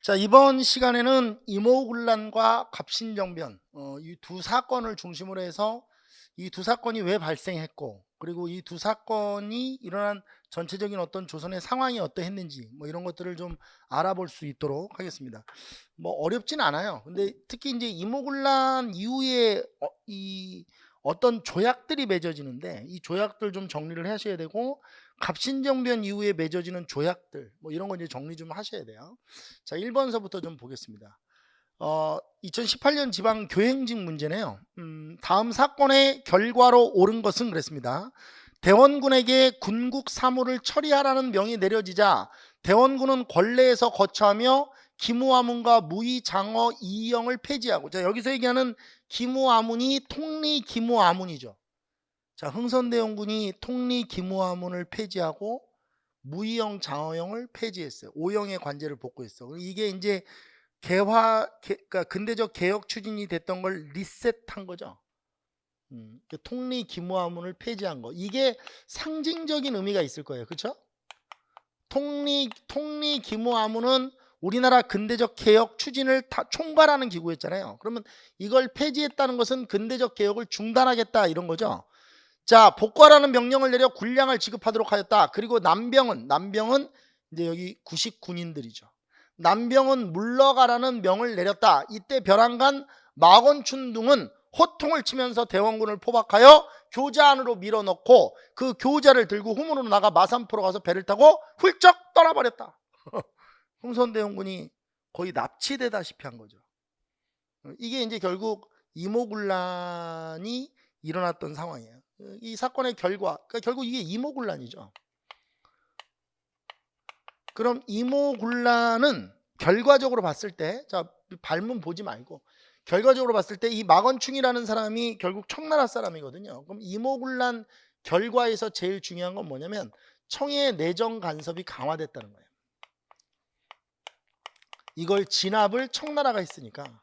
자, 이번 시간에는 이모군란과 갑신정변 이 두 사건을 중심으로 해서 이 두 사건이 왜 발생했고, 그리고 이 두 사건이 일어난 전체적인 어떤 조선의 상황이 어떠했는지 뭐 이런 것들을 좀 알아볼 수 있도록 하겠습니다. 뭐 어렵진 않아요. 근데 특히 이제 이모군란 이후에 이 어떤 조약들이 맺어지는데, 이 조약들 좀 정리를 하셔야 되고, 갑신정변 이후에 맺어지는 조약들 뭐 이런 거 이제 정리 좀 하셔야 돼요. 자, 1번서부터 좀 보겠습니다. 2018년 지방 교행직 문제네요. 다음 사건의 결과로 옳은 것은 그랬습니다. 대원군에게 군국 사무를 처리하라는 명이 내려지자 대원군은 권례에서 거처하며 기무아문과 무의장어 이영을 폐지하고, 자, 여기서 얘기하는 기무아문이 통리기무아문이죠. 자, 흥선대원군이 통리기무아문을 폐지하고 무의영 장어영을 폐지했어요. 오영의 관제를 복구했어. 이게 이제 그러니까 근대적 개혁 추진이 됐던 걸 리셋한 거죠. 통리기무아문을 폐지한 거, 이게 상징적인 의미가 있을 거예요. 그렇죠? 통리기무아문은 우리나라 근대적 개혁 추진을 다 총괄하는 기구였잖아요. 그러면 이걸 폐지했다는 것은 근대적 개혁을 중단하겠다 이런 거죠. 자, 복과라는 명령을 내려 군량을 지급하도록 하였다. 그리고 남병은 이제 여기 구식 군인들이죠. 남병은 물러가라는 명을 내렸다. 이때 벼랑간 마건춘 등은 호통을 치면서 대원군을 포박하여 교자 안으로 밀어넣고 그 교자를 들고 후문으로 나가 마산포로 가서 배를 타고 훌쩍 떠나버렸다. 흥선대원군이 거의 납치되다시피 한 거죠. 이게 이제 결국 이모군란이 일어났던 상황이에요. 이 사건의 결과, 그러니까 결국 이게 이모군란이죠. 그럼 이모군란은 결과적으로 봤을 때, 자, 발문 보지 말고 결과적으로 봤을 때 이 마건충이라는 사람이 결국 청나라 사람이거든요. 그럼 이모군란 결과에서 제일 중요한 건 뭐냐면 청의 내정 간섭이 강화됐다는 거예요. 이걸 진압을 청나라가 했으니까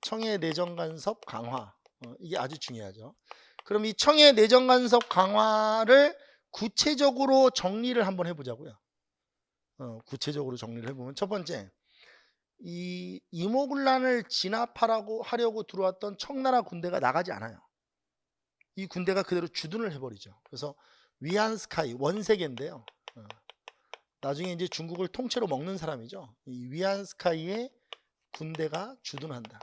청의 내정 간섭 강화, 이게 아주 중요하죠. 그럼 이 청의 내정 간섭 강화를 구체적으로 정리를 한번 해보자고요. 구체적으로 정리를 해보면, 첫 번째, 이 이모군란을 진압하려고 들어왔던 청나라 군대가 나가지 않아요. 이 군대가 그대로 주둔을 해버리죠. 그래서 위안스카이, 원세계인데요. 나중에 이제 중국을 통째로 먹는 사람이죠. 이 위안스카이의 군대가 주둔한다.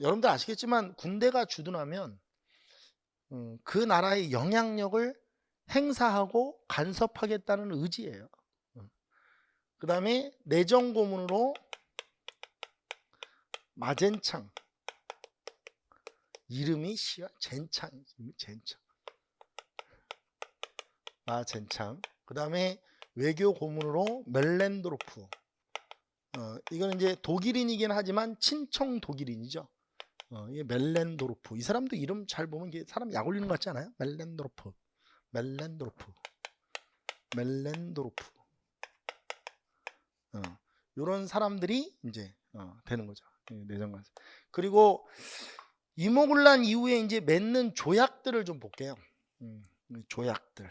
여러분들 아시겠지만 군대가 주둔하면 그 나라의 영향력을 행사하고 간섭하겠다는 의지예요. 그 다음에 내정 고문으로 마젠창, 이름이 젠창, 마젠창. 그 다음에 외교 고문으로 멜렌도르프. 이거는 이제 독일인이긴 하지만 친청 독일인이죠. 이게 멜렌도르프. 이 사람도 이름 잘 보면 이게 사람 약 올리는 것 같지 않아요? 멜렌도르프. 이런 사람들이 이제 되는 거죠. 내정관. 그리고 이모군란 이후에 이제 맺는 조약들을 좀 볼게요. 조약들.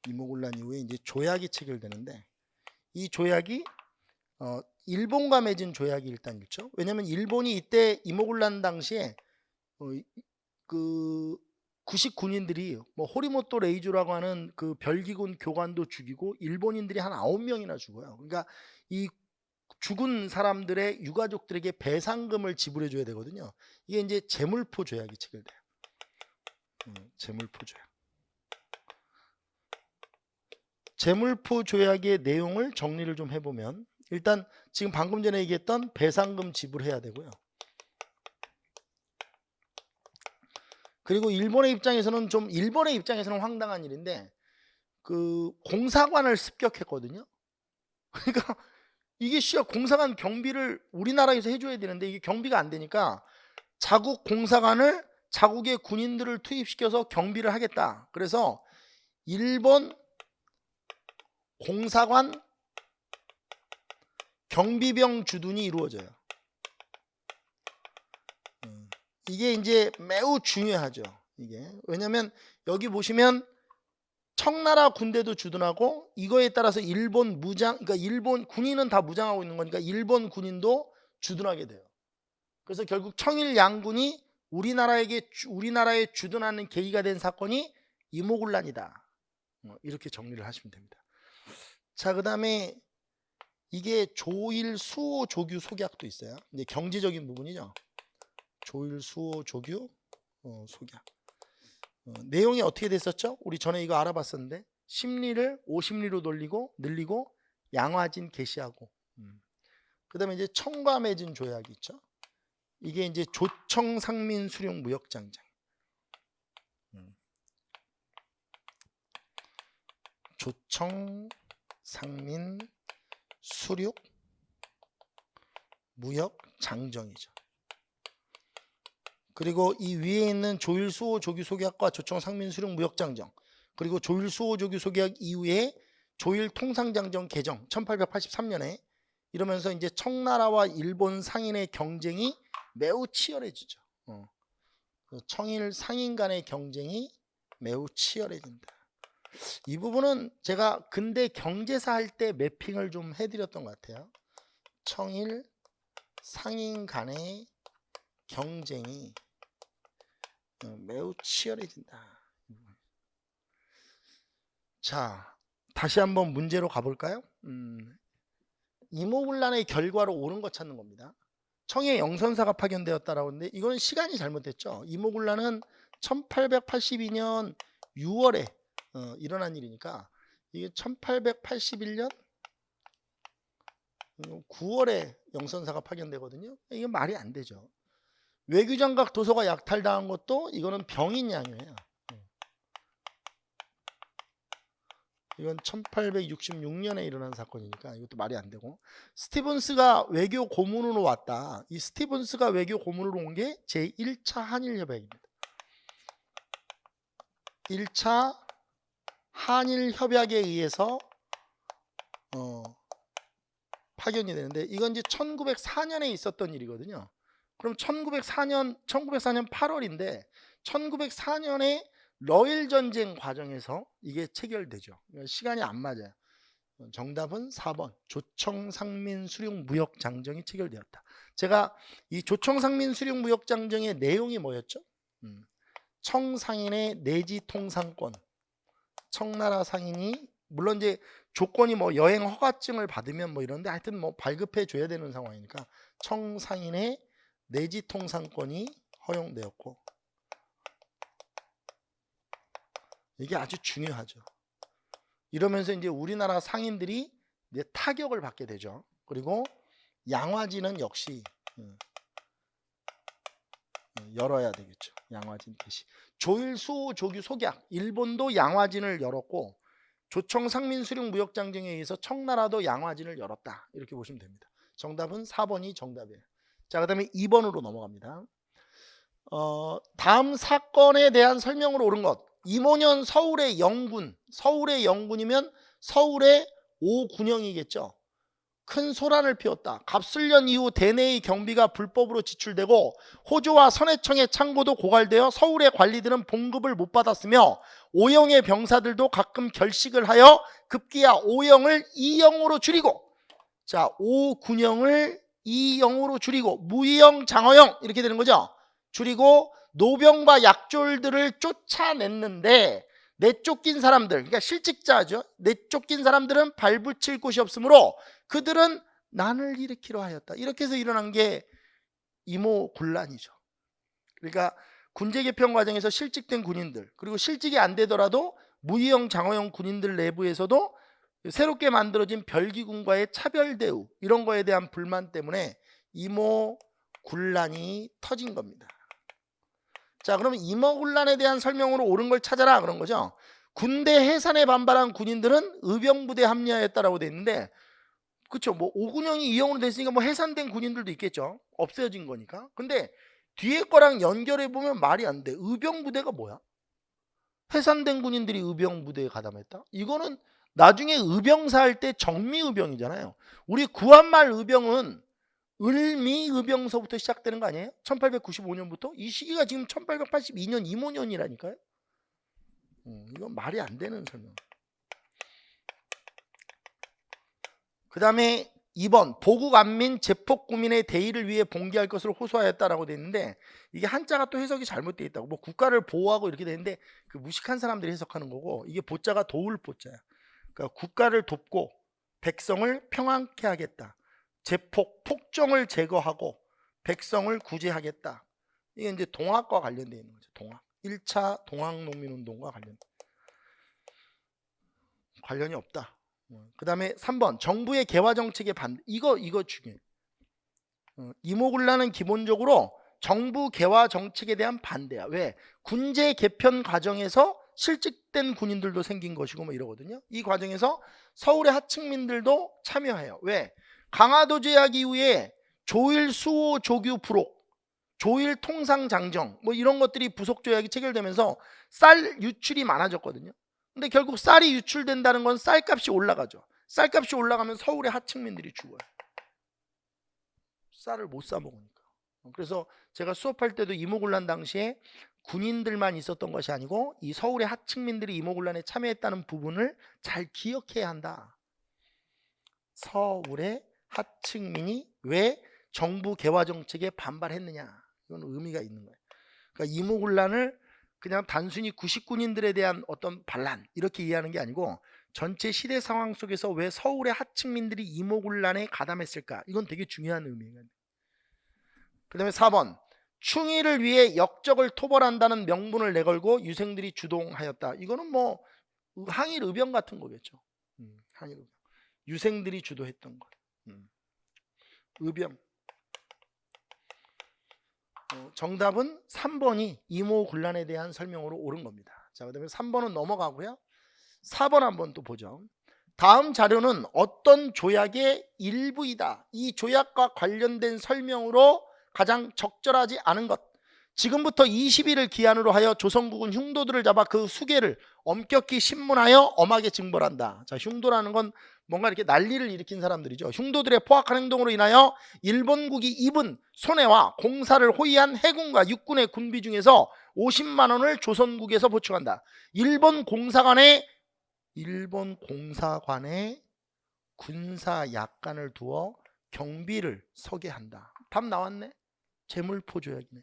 이모군란 이후에 이제 조약이 체결되는데, 이 조약이 일본과 맺은 조약이 일단 있죠. 왜냐하면 일본이 이때 이모군란 당시에 그 구식 군인들이 뭐 호리모토 레이조라고 하는 그 별기군 교관도 죽이고 일본인들이 한 9명이나 죽어요. 그러니까 이 죽은 사람들의 유가족들에게 배상금을 지불해 줘야 되거든요. 이게 이제 제물포 조약이 체결돼요. 제물포 조약. 제물포 조약의 내용을 정리를 좀 해보면, 일단 지금 방금 전에 얘기했던 배상금 지불해야 되고요. 그리고 일본의 입장에서는 황당한 일인데, 그 공사관을 습격했거든요. 그러니까 이게 공사관 경비를 우리나라에서 해줘야 되는데 이게 경비가 안 되니까 자국 공사관을 자국의 군인들을 투입시켜서 경비를 하겠다. 그래서 일본 공사관 경비병 주둔이 이루어져요. 이게 이제 매우 중요하죠. 이게 왜냐면 여기 보시면 청나라 군대도 주둔하고 이거에 따라서 일본 무장, 그러니까 일본 군인은 다 무장하고 있는 거니까 일본 군인도 주둔하게 돼요. 그래서 결국 청일 양군이 우리나라에 주둔하는 계기가 된 사건이 이모군란이다. 이렇게 정리를 하시면 됩니다. 자, 그다음에 이게 조일 수호 조규 속약도 있어요. 이제 경제적인 부분이죠. 조일 수호 조규 속약. 내용이 어떻게 됐었죠? 우리 전에 이거 알아봤었는데 심리를 50리로 늘리고 양화진 개시하고 그다음에 이제 청과 맺은 조약이 있죠. 이게 이제 조청 상민 수령 무역장정. 조청 상민 수륙 무역 장정이죠. 그리고 이 위에 있는 조일수호 조규 소개학과 조청 상민 수륙 무역 장정, 그리고 조일수호 조규 소개학 이후에 조일 통상장정 개정 1883년에 이러면서 이제 청나라와 일본 상인의 경쟁이 매우 치열해지죠. 청일 상인 간의 경쟁이 매우 치열해진다. 이 부분은 제가 근대 경제사 할 때 매핑을 좀 해드렸던 것 같아요. 청일 상인 간의 경쟁이 매우 치열해진다. 자, 다시 한번 문제로 가볼까요? 이모군란의 결과로 옳은 것 찾는 겁니다. 청해 영선사가 파견되었다라고 하는데 이거는 시간이 잘못됐죠. 이모군란은 1882년 6월에 일어난 일이니까 이게 1881년 9월에 영선사가 파견되거든요. 이게 말이 안 되죠. 외교장각 도서가 약탈당한 것도 이거는 병인양요예요. 이건 1866년에 일어난 사건이니까 이것도 말이 안 되고, 스티븐스가 외교 고문으로 왔다. 이 스티븐스가 외교 고문으로 온 게 제1차 한일협약입니다. 1차 한일협약에 의해서 파견이 되는데 이건 이제 1904년에 있었던 일이거든요. 그럼 1904년 8월인데 1904년에 러일 전쟁 과정에서 이게 체결되죠. 시간이 안 맞아요. 정답은 4번 조청 상민 수륙 무역 장정이 체결되었다. 제가 이 조청 상민 수륙 무역 장정의 내용이 뭐였죠? 청상인의 내지 통상권. 청나라 상인이 물론 이제 조건이 뭐 여행 허가증을 받으면 뭐 이런데 하여튼 뭐 발급해 줘야 되는 상황이니까 청상인의 내지 통상권이 허용되었고, 이게 아주 중요하죠. 이러면서 이제 우리나라 상인들이 이제 타격을 받게 되죠. 그리고 양화진은 역시 열어야 되겠죠. 양화진 개시. 조일수호 조규 속약, 일본도 양화진을 열었고 조청 상민 수륙 무역 장정에 의해서 청나라도 양화진을 열었다. 이렇게 보시면 됩니다. 정답은 4번이 정답이에요. 자, 그다음에 2번으로 넘어갑니다. 다음 사건에 대한 설명으로 옳은 것. 이모년 서울의 영군. 서울의 영군이면 서울의 오군영이겠죠. 큰 소란을 피웠다. 갑술련 이후 대내의 경비가 불법으로 지출되고 호조와 선해청의 창고도 고갈되어 서울의 관리들은 봉급을 못 받았으며 오영의 병사들도 가끔 결식을 하여 급기야 오영을 이영으로 줄이고, 자, 오군영을 이영으로 줄이고 무이영 장어영 이렇게 되는 거죠. 줄이고 노병과 약졸들을 쫓아냈는데 내쫓긴 사람들, 그러니까 실직자죠. 내쫓긴 사람들은 발붙일 곳이 없으므로 그들은 난을 일으키려 하였다. 이렇게 해서 일어난 게 이모군란이죠. 그러니까 군제 개편 과정에서 실직된 군인들, 그리고 실직이 안 되더라도 무이영 장어영 군인들 내부에서도 새롭게 만들어진 별기군과의 차별 대우, 이런 거에 대한 불만 때문에 이모군란이 터진 겁니다. 자, 그러면 이모군란에 대한 설명으로 옳은 걸 찾아라 그런 거죠. 군대 해산에 반발한 군인들은 의병부대에 합류하였다라고 돼 있는데, 그렇죠. 뭐 오군영이 이영으로 됐으니까 뭐 해산된 군인들도 있겠죠. 없어진 거니까. 근데 뒤에 거랑 연결해 보면 말이 안 돼. 의병부대가 뭐야? 해산된 군인들이 의병부대에 가담했다? 이거는 나중에 의병사 할 때 정미의병이잖아요. 우리 구한말 의병은 을미의병서부터 시작되는 거 아니에요? 1895년부터? 이 시기가 지금 1882년 이모년이라니까요. 이건 말이 안 되는 설명. 그 다음에 2번 보국 안민 제폭 구민의 대의를 위해 봉기할 것을 호소하였다라고 돼 있는데 이게 한자가 또 해석이 잘못되어 있다고. 뭐 국가를 보호하고 이렇게 되는데 그 무식한 사람들이 해석하는 거고, 이게 보자가 도울 보자야. 그러니까 국가를 돕고 백성을 평안케 하겠다. 제폭 폭정을 제거하고 백성을 구제하겠다. 이게 이제 동학과 관련되어 있는 거죠. 동학. 1차 동학농민운동과 관련이 없다. 그 다음에 3번 정부의 개화 정책에 반대. 이거 중요해. 이모군란은 기본적으로 정부 개화 정책에 대한 반대야. 왜? 군제 개편 과정에서 실직된 군인들도 생긴 것이고 뭐 이러거든요. 이 과정에서 서울의 하층민들도 참여해요. 왜? 강화도 제약 이후에 조일 수호 조규 부록, 조일 통상 장정 뭐 이런 것들이 부속 조약이 체결되면서 쌀 유출이 많아졌거든요. 근데 결국 쌀이 유출된다는 건 쌀값이 올라가죠. 쌀값이 올라가면 서울의 하층민들이 죽어요. 쌀을 못 사 먹으니까. 그래서 제가 수업할 때도 이모군란 당시에 군인들만 있었던 것이 아니고 이 서울의 하층민들이 이모군란에 참여했다는 부분을 잘 기억해야 한다. 서울의 하층민이 왜 정부 개화 정책에 반발했느냐, 이건 의미가 있는 거예요. 그러니까 이모군란을 그냥 단순히 구식군인들에 대한 어떤 반란 이렇게 이해하는 게 아니고 전체 시대 상황 속에서 왜 서울의 하층민들이 이모군란에 가담했을까, 이건 되게 중요한 의미예요. 그 다음에 4번 충의를 위해 역적을 토벌한다는 명분을 내걸고 유생들이 주동하였다. 이거는 뭐 항일 의병 같은 거겠죠. 항일 의병. 유생들이 주도했던 것. 의병. 정답은 3번이 이모군란에 대한 설명으로 옳은 겁니다. 자, 그다음에 3번은 넘어가고요. 4번 한번 또 보죠. 다음 자료는 어떤 조약의 일부이다. 이 조약과 관련된 설명으로 가장 적절하지 않은 것. 지금부터 20일을 기한으로 하여 조선국은 흉도들을 잡아 그 수계를 엄격히 신문하여 엄하게 징벌한다. 자, 흉도라는 건 뭔가 이렇게 난리를 일으킨 사람들이죠. 흉도들의 포악한 행동으로 인하여 일본국이 입은 손해와 공사를 호위한 해군과 육군의 군비 중에서 50만 원을 조선국에서 보충한다. 일본 공사관에 군사 약관을 두어 경비를 서게 한다. 답 나왔네. 재물포 조약이네.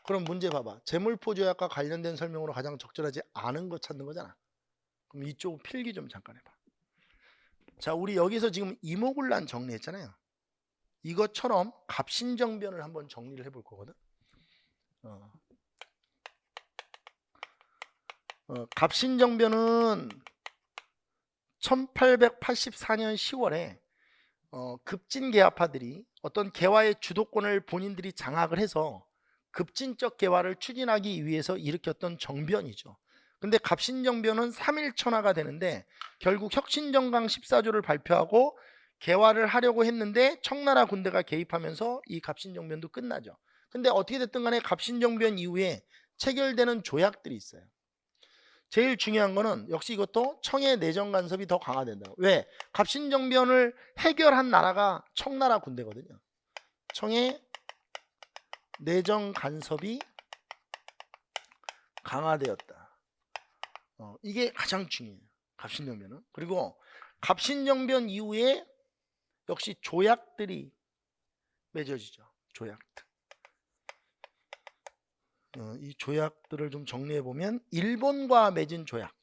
그럼 문제 봐봐. 재물포 조약과 관련된 설명으로 가장 적절하지 않은 거 찾는 거잖아. 그럼 이쪽 필기 좀 잠깐 해봐. 자, 우리 여기서 지금 이모군란 정리했잖아요. 이것처럼 갑신정변을 한번 정리를 해볼 거거든. 갑신정변은 1884년 10월에 급진개화파들이 어떤 개화의 주도권을 본인들이 장악을 해서 급진적 개화를 추진하기 위해서 일으켰던 정변이죠. 근데 갑신정변은 3일 천하가 되는데 결국 혁신정강 14조를 발표하고 개화를 하려고 했는데 청나라 군대가 개입하면서 이 갑신정변도 끝나죠. 근데 어떻게 됐든 간에 갑신정변 이후에 체결되는 조약들이 있어요. 제일 중요한 거는 역시 이것도 청의 내정 간섭이 더 강화된다고. 왜? 갑신정변을 해결한 나라가 청나라 군대거든요. 청의 내정 간섭이 강화되었다. 이게 가장 중요해요. 갑신정변은. 그리고 갑신정변 이후에 역시 조약들이 맺어지죠. 조약들. 이 조약들을 좀 정리해 보면 일본과 맺은 조약,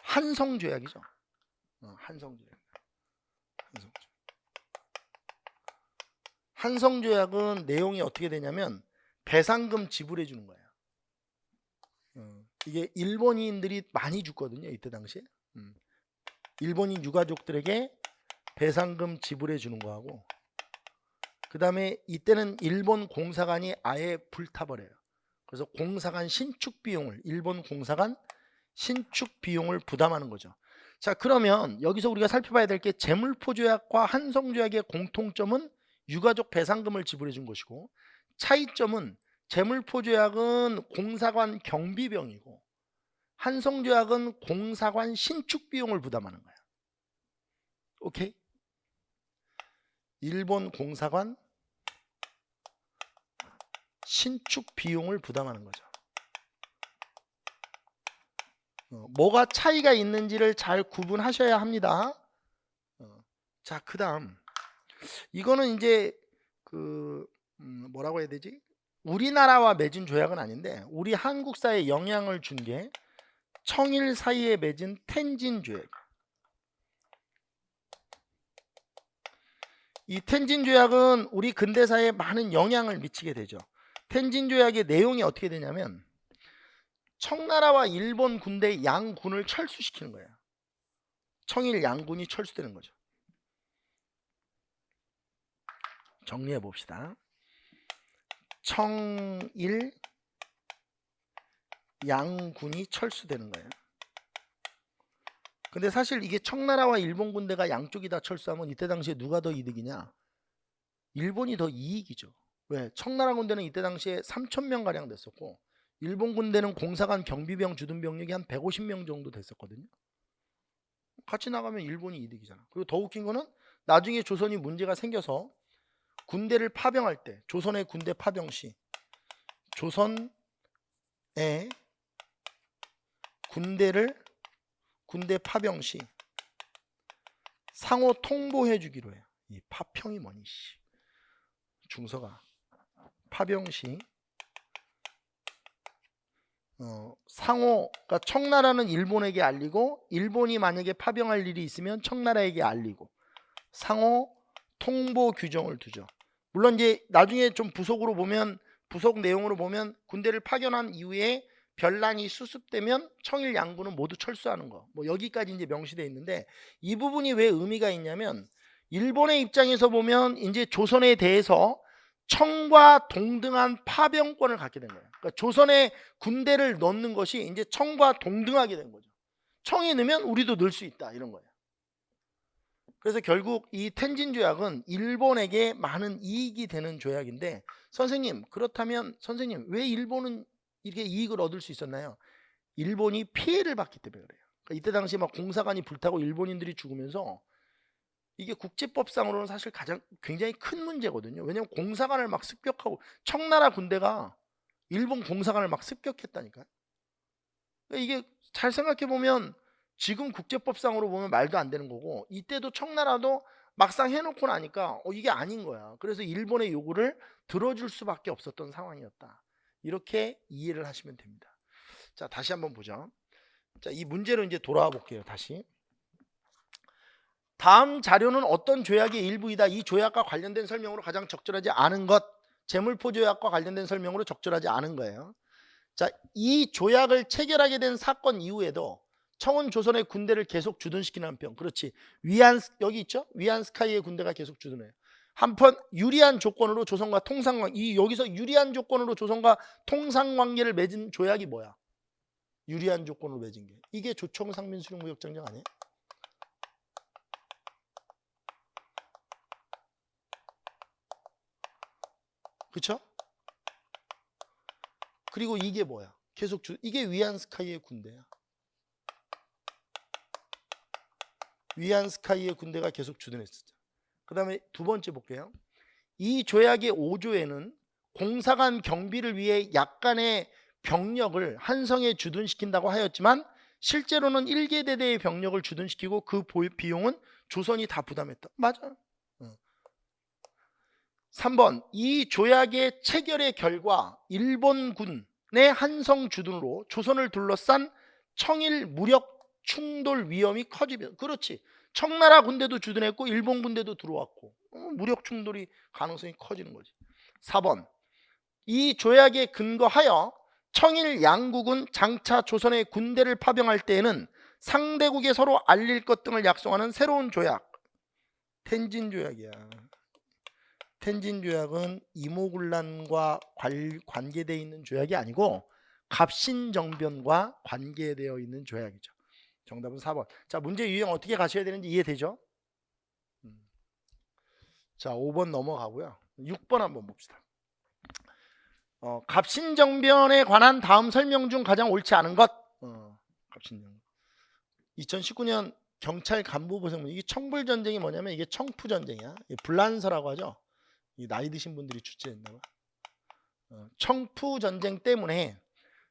한성조약이죠. 한성조약. 한성조약은 내용이 어떻게 되냐면 배상금 지불해 주는 거예요. 이게 일본인들이 많이 죽거든요. 이때 당시에. 일본인 유가족들에게 배상금 지불해 주는 거하고, 그 다음에 이때는 일본 공사관이 아예 불타버려요. 그래서 공사관 신축 비용을, 일본 공사관 신축 비용을 부담하는 거죠. 자, 그러면 여기서 우리가 살펴봐야 될 게 재물포조약과 한성조약의 공통점은 유가족 배상금을 지불해 준 것이고, 차이점은 재물포조약은 공사관 경비병이고 한성조약은 공사관 신축 비용을 부담하는 거야. 오케이? 일본 공사관 신축 비용을 부담하는 거죠. 뭐가 차이가 있는지를 잘 구분하셔야 합니다. 자, 그 다음 이거는 이제 뭐라고 해야 되지? 우리나라와 맺은 조약은 아닌데 우리 한국 사회에 영향을 준 게 청일 사이에 맺은 텐진 조약. 이 텐진 조약은 우리 근대사에 많은 영향을 미치게 되죠. 텐진 조약의 내용이 어떻게 되냐면 청나라와 일본 군대 양군을 철수시키는 거예요. 청일 양군이 철수되는 거죠. 정리해 봅시다. 청일 양군이 철수되는 거예요. 근데 사실 이게 청나라와 일본 군대가 양쪽이 다 철수하면 이때 당시에 누가 더 이득이냐? 일본이 더 이익이죠. 왜? 청나라 군대는 이때 당시에 3,000명 가량 됐었고 일본 군대는 공사관 경비병 주둔 병력이 한 150명 정도 됐었거든요. 같이 나가면 일본이 이득이잖아. 그리고 더 웃긴 거는 나중에 조선이 문제가 생겨서 군대를 파병할 때 조선의 군대 파병 시 조선의 군대 파병 시 상호 통보해 주기로 해요. 이 파평이 뭐니 씨. 중서가 파병 시 상호가 청나라는 일본에게 알리고 일본이 만약에 파병할 일이 있으면 청나라에게 알리고 상호 통보 규정을 두죠. 물론 이제 나중에 좀 부속으로 보면 부속 내용으로 보면 군대를 파견한 이후에 변란이 수습되면 청일 양군은 모두 철수하는 거. 뭐 여기까지 이제 명시되어 있는데 이 부분이 왜 의미가 있냐면 일본의 입장에서 보면 이제 조선에 대해서 청과 동등한 파병권을 갖게 된 거예요. 그러니까 조선의 군대를 넣는 것이 이제 청과 동등하게 된 거죠. 청이 넣으면 우리도 넣을 수 있다 이런 거예요. 그래서 결국 이 텐진 조약은 일본에게 많은 이익이 되는 조약인데 선생님 그렇다면 선생님 왜 일본은 이렇게 이익을 얻을 수 있었나요? 일본이 피해를 받기 때문에 그래요. 그러니까 이때 당시에 막 공사관이 불타고 일본인들이 죽으면서 이게 국제법상으로는 사실 굉장히 큰 문제거든요. 왜냐하면 공사관을 막 습격하고 청나라 군대가 일본 공사관을 막 습격했다니까요. 그러니까 이게 잘 생각해 보면 지금 국제법상으로 보면 말도 안 되는 거고 이때도 청나라도 막상 해놓고 나니까 이게 아닌 거야. 그래서 일본의 요구를 들어줄 수밖에 없었던 상황이었다. 이렇게 이해를 하시면 됩니다. 자, 다시 한번 보죠. 자, 이 문제로 이제 돌아와 볼게요. 다시. 다음 자료는 어떤 조약의 일부이다. 이 조약과 관련된 설명으로 가장 적절하지 않은 것. 재물포 조약과 관련된 설명으로 적절하지 않은 거예요. 자, 이 조약을 체결하게 된 사건 이후에도 청은 조선의 군대를 계속 주둔시키는 한편, 그렇지, 여기 있죠? 위안스카이의 군대가 계속 주둔해요. 한편 유리한 조건으로 조선과 여기서 유리한 조건으로 조선과 통상관계를 맺은 조약이 뭐야? 유리한 조건으로 맺은 게 이게 조총상민수령무역장정 아니에요? 그쵸? 그리고 이게 뭐야? 이게 위안스카이의 군대야. 위안스카이의 군대가 계속 주둔했었죠. 그 다음에 두 번째 볼게요. 이 조약의 5조에는 공사관 경비를 위해 약간의 병력을 한성에 주둔시킨다고 하였지만 실제로는 1개 대대의 병력을 주둔시키고 그 비용은 조선이 다 부담했다. 맞아. 3번 이 조약의 체결의 결과 일본군의 한성 주둔으로 조선을 둘러싼 청일 무력 충돌 위험이 커지면, 그렇지, 청나라 군대도 주둔했고 일본 군대도 들어왔고 무력 충돌이 가능성이 커지는 거지. 4번 이 조약에 근거하여 청일 양국은 장차 조선의 군대를 파병할 때에는 상대국에 서로 알릴 것 등을 약속하는 새로운 조약, 텐진 조약이야. 텐진 조약은 이모군란과 관계되어 있는 조약이 아니고 갑신정변과 관계되어 있는 조약이죠. 정답은 4번. 자, 문제 유형 어떻게 가셔야 되는지 이해되죠? 자, 5번 넘어가고요. 6번 한번 봅시다. 갑신정변에 관한 다음 설명 중 가장 옳지 않은 것. 갑신정변. 2019년 경찰 간부 보생문. 이게 청불 전쟁이 뭐냐면 이게 청푸 전쟁이야. 불란서라고 하죠. 이 나이 드신 분들이 주재했나 봐. 청푸 전쟁 때문에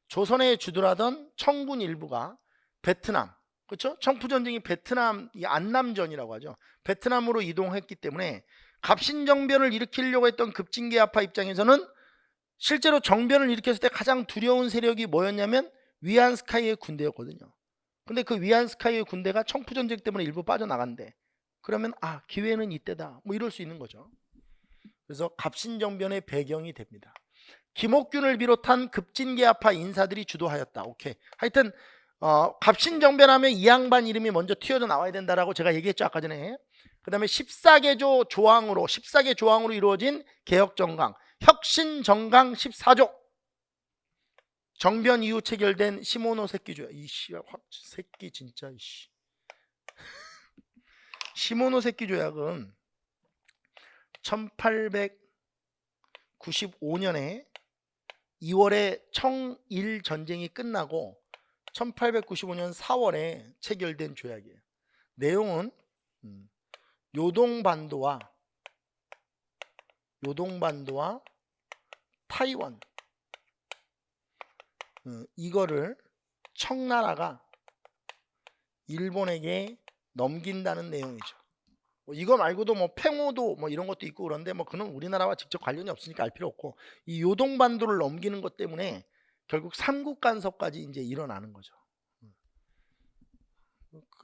조선에 주둔하던 청군 일부가 베트남, 그렇죠? 청푸 전쟁이 베트남, 이 안남전이라고 하죠. 베트남으로 이동했기 때문에 갑신정변을 일으키려고 했던 급진계야파 입장에서는 실제로 정변을 일으켰을 때 가장 두려운 세력이 뭐였냐면 위안스카이의 군대였거든요. 근데 그 위안스카이의 군대가 청푸 전쟁 때문에 일부 빠져나간대. 그러면 기회는 이때다. 뭐 이럴 수 있는 거죠. 그래서 갑신정변의 배경이 됩니다. 김옥균을 비롯한 급진계야파 인사들이 주도하였다. 오케이. 하여튼 갑신정변하면 이 양반 이름이 먼저 튀어져 나와야 된다라고 제가 얘기했죠 아까 전에. 그 다음에 14개 조항으로 이루어진 개혁정강, 혁신정강 14조. 정변 이후 체결된 시모노세키 조약. 이씨 새끼 진짜 이씨. 시모노세키 조약은 1895년에 2월에 청일 전쟁이 끝나고 1895년 4월에 체결된 조약이에요. 내용은 요동반도와 타이완 이거를 청나라가 일본에게 넘긴다는 내용이죠. 이거 말고도 뭐 팽오도 뭐 이런 것도 있고 그런데 뭐 그는 우리나라와 직접 관련이 없으니까 알 필요 없고, 이 요동반도를 넘기는 것 때문에 결국 삼국 간섭까지 이제 일어나는 거죠.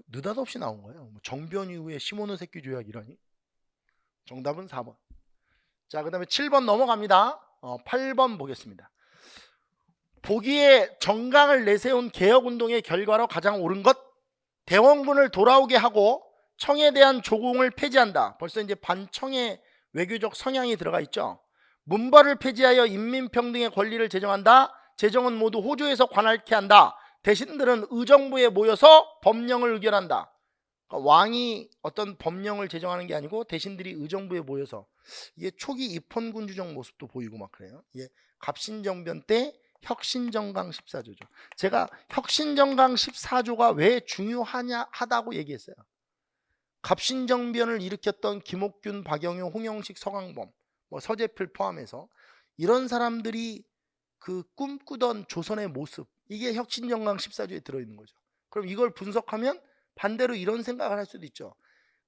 느닷없이 나온 거예요. 정변 이후에 시모노세키 조약이라니. 정답은 4번. 자, 그 다음에 7번 넘어갑니다. 8번 보겠습니다. 보기에 정강을 내세운 개혁운동의 결과로 가장 옳은 것, 대원군을 돌아오게 하고 청에 대한 조공을 폐지한다. 벌써 이제 반청의 외교적 성향이 들어가 있죠. 문벌을 폐지하여 인민평등의 권리를 제정한다. 제정은 모두 호조에서 관할케 한다. 대신들은 의정부에 모여서 법령을 의결한다. 그러니까 왕이 어떤 법령을 제정하는 게 아니고 대신들이 의정부에 모여서, 이게 초기 입헌군주적 모습도 보이고 막 그래요. 이게 갑신정변 때 혁신정강 14조죠. 제가 혁신정강 14조가 왜 중요하다고 얘기했어요. 갑신정변을 일으켰던 김옥균, 박영효, 홍영식, 서광범, 뭐 서재필 포함해서 이런 사람들이 그 꿈꾸던 조선의 모습, 이게 혁신정강 14조에 들어있는 거죠. 그럼 이걸 분석하면 반대로 이런 생각을 할 수도 있죠.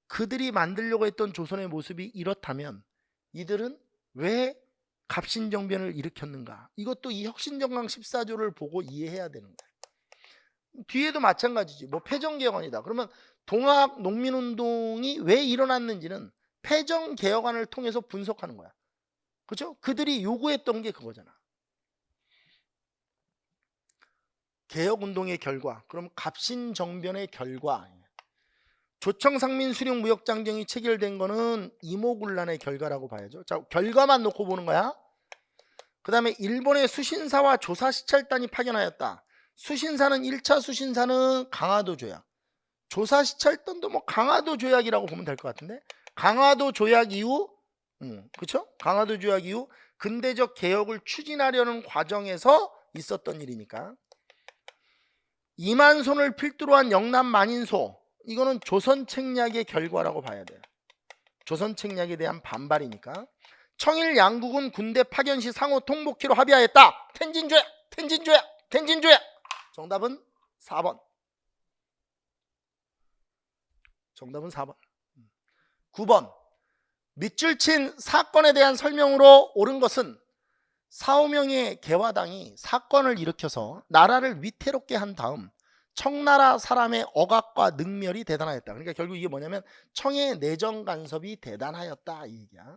그들이 만들려고 했던 조선의 모습이 이렇다면 이들은 왜 갑신정변을 일으켰는가? 이것도 이 혁신정강 14조를 보고 이해해야 되는 거예요. 뒤에도 마찬가지지. 뭐 패정개혁안이다. 그러면 동학 농민운동이 왜 일어났는지는 패정개혁안을 통해서 분석하는 거야. 그렇죠? 그들이 요구했던 게 그거잖아. 개혁운동의 결과, 그럼 갑신정변의 결과, 조청상민 수령무역장정이 체결된 거는 이모군란의 결과라고 봐야죠. 자, 결과만 놓고 보는 거야. 그 다음에 일본의 수신사와 조사시찰단이 파견하였다. 수신사는 1차 수신사는 강화도 조약, 조사시찰단도 뭐 강화도 조약이라고 보면 될 것 같은데, 강화도 조약 이후 그렇죠? 강화도 조약 이후 근대적 개혁을 추진하려는 과정에서 있었던 일이니까. 이만손을 필두로 한 영남 만인소, 이거는 조선책략의 결과라고 봐야 돼요. 조선책략에 대한 반발이니까. 청일 양국은 군대 파견 시 상호 통복키로 합의하였다. 텐진조약. 정답은 4번. 정답은 4번. 9번. 밑줄 친 사건에 대한 설명으로 옳은 것은 4~5명의 개화당이 사건을 일으켜서 나라를 위태롭게 한 다음 청나라 사람의 억압과 능멸이 대단하였다. 그러니까 결국 이게 뭐냐면 청의 내정 간섭이 대단하였다 이 얘기야.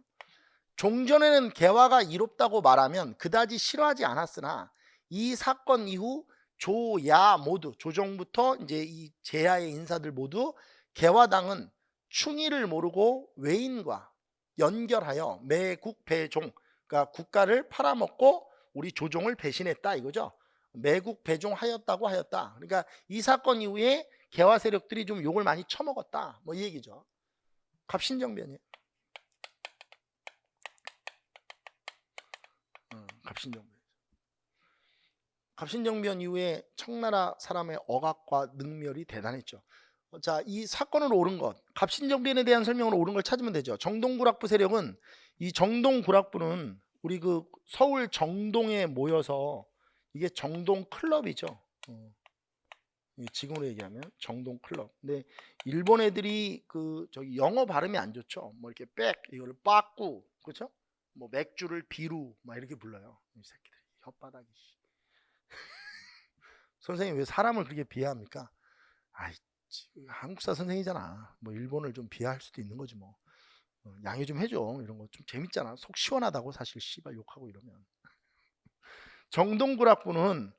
종전에는 개화가 이롭다고 말하면 그다지 싫어하지 않았으나 이 사건 이후 조야 모두, 조정부터 이제 이 제야의 인사들 모두 개화당은 충의를 모르고 외인과 연결하여 매국 배종, 그러니까 국가를 팔아먹고 우리 조종을 배신했다 이거죠. 매국 배종하였다고 하였다. 그러니까 이 사건 이후에 개화 세력들이 좀 욕을 많이 처먹었다 뭐 이 얘기죠. 갑신정변이에요. 갑신정변 이후에 청나라 사람의 억압과 능멸이 대단했죠. 자, 이 사건으로 옳은 것, 갑신정변에 대한 설명으로 옳은 걸 찾으면 되죠. 정동구락부 세력은, 이 정동구락부는 우리 그 서울 정동에 모여서, 이게 정동 클럽이죠. 지금으로 얘기하면 정동 클럽. 근데 일본 애들이 그 저기 영어 발음이 안 좋죠. 뭐 이렇게 빽 이거를 빠꾸, 그렇죠? 뭐 맥주를 비루 막 이렇게 불러요. 이 새끼들이 혓바닥이. 선생님 왜 사람을 그렇게 비하합니까? 아이, 한국사 선생이잖아. 뭐 일본을 좀 비하할 수도 있는 거지 뭐. 양해 좀 해줘. 이런 거 좀 재밌잖아. 속 시원하다고 사실 씨발 욕하고 이러면. 정동구락부는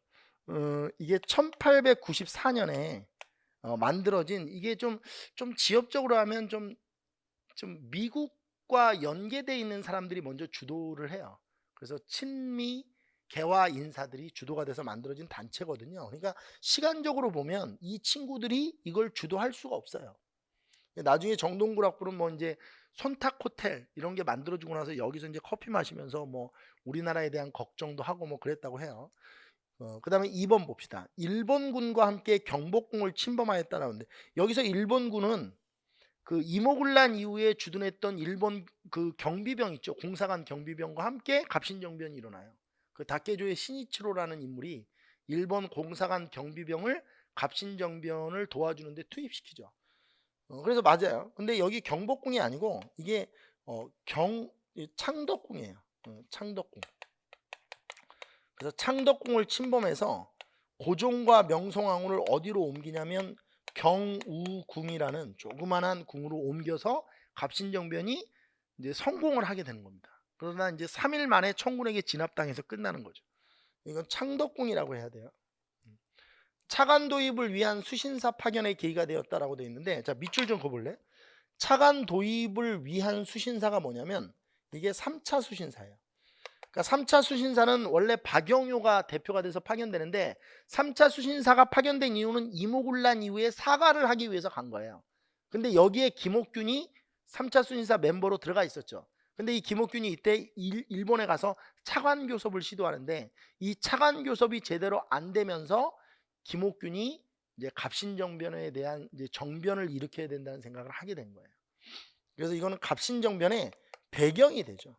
이게 1894년에 만들어진, 이게 좀 지역적으로 하면 좀 미국과 연계되어 있는 사람들이 먼저 주도를 해요. 그래서 친미 개화 인사들이 주도가 돼서 만들어진 단체거든요. 그러니까 시간적으로 보면 이 친구들이 이걸 주도할 수가 없어요. 나중에 정동구락부는 뭐 이제 손탁 호텔 이런 게 만들어지고 나서 여기서 이제 커피 마시면서 뭐 우리나라에 대한 걱정도 하고 뭐 그랬다고 해요. 그 다음에 2번 봅시다. 일본군과 함께 경복궁을 침범하였다라는데, 여기서 일본군은 그 이모군란 이후에 주둔했던 일본 그 경비병 있죠. 공사관 경비병과 함께 갑신정변이 일어나요. 그 다케조의 신이치로라는 인물이 일본 공사관 경비병을 갑신정변을 도와주는데 투입시키죠. 그래서 맞아요. 근데 여기 경복궁이 아니고 이게 창덕궁이에요. 창덕궁. 그래서 창덕궁을 침범해서 고종과 명성황후를 어디로 옮기냐면 경우궁이라는 조그만한 궁으로 옮겨서 갑신정변이 이제 성공을 하게 되는 겁니다. 그러나 이제 3일 만에 청군에게 진압당해서 끝나는 거죠. 이건 창덕궁이라고 해야 돼요. 차관 도입을 위한 수신사 파견의 계기가 되었다라고 되어 있는데, 자 밑줄 좀 그어볼래? 차관 도입을 위한 수신사가 뭐냐면 이게 3차 수신사예요. 그러니까 3차 수신사는 원래 박영효가 대표가 돼서 파견되는데, 3차 수신사가 파견된 이유는 이모군란 이후에 사과를 하기 위해서 간 거예요. 근데 여기에 김옥균이 3차 수신사 멤버로 들어가 있었죠. 근데 이 김옥균이 이때 일본에 가서 차관 교섭을 시도하는데, 이 차관 교섭이 제대로 안 되면서 김옥균이 이제 갑신정변에 대한 이제 정변을 일으켜야 된다는 생각을 하게 된 거예요. 그래서 이거는 갑신정변의 배경이 되죠.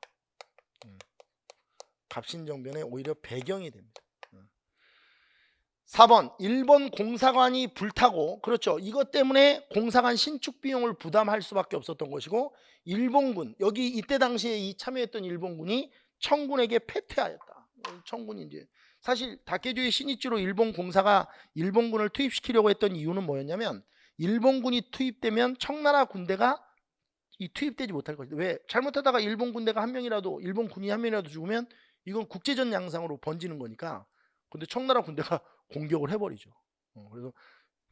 갑신정변의 오히려 배경이 됩니다. 4번 일본 공사관이 불타고, 그렇죠, 이것 때문에 공사관 신축 비용을 부담할 수밖에 없었던 것이고, 일본군, 여기 이때 당시에 이 참여했던 일본군이 청군에게 패퇴하였다. 청군이 이제 사실 다케조의 신이치로 일본 공사가 일본군을 투입시키려고 했던 이유는 뭐였냐면, 일본군이 투입되면 청나라 군대가 투입되지 못할 것이다. 왜? 잘못하다가 일본 군대가 한 명이라도, 일본 군이 한 명이라도 죽으면 이건 국제전 양상으로 번지는 거니까. 근데 청나라 군대가 공격을 해버리죠. 그래서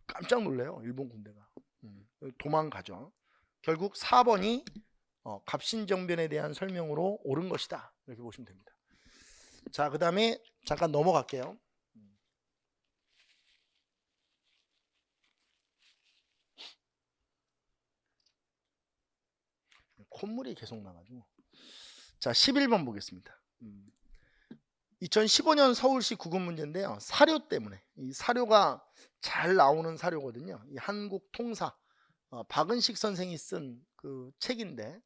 깜짝 놀래요, 일본 군대가. 도망가죠. 결국 4번이 갑신정변에 대한 설명으로 옳은 것이다, 이렇게 보시면 됩니다. 자, 그 다음에 잠깐 넘어갈게요. 콧물이 계속 나가지고. 자, 11번 보겠습니다. 2015년 서울시 구급 문제인데요. 사료 때문에, 이 사료가 잘 나오는 사료거든요. 이 한국통사 박은식 선생이 쓴 그 책인데,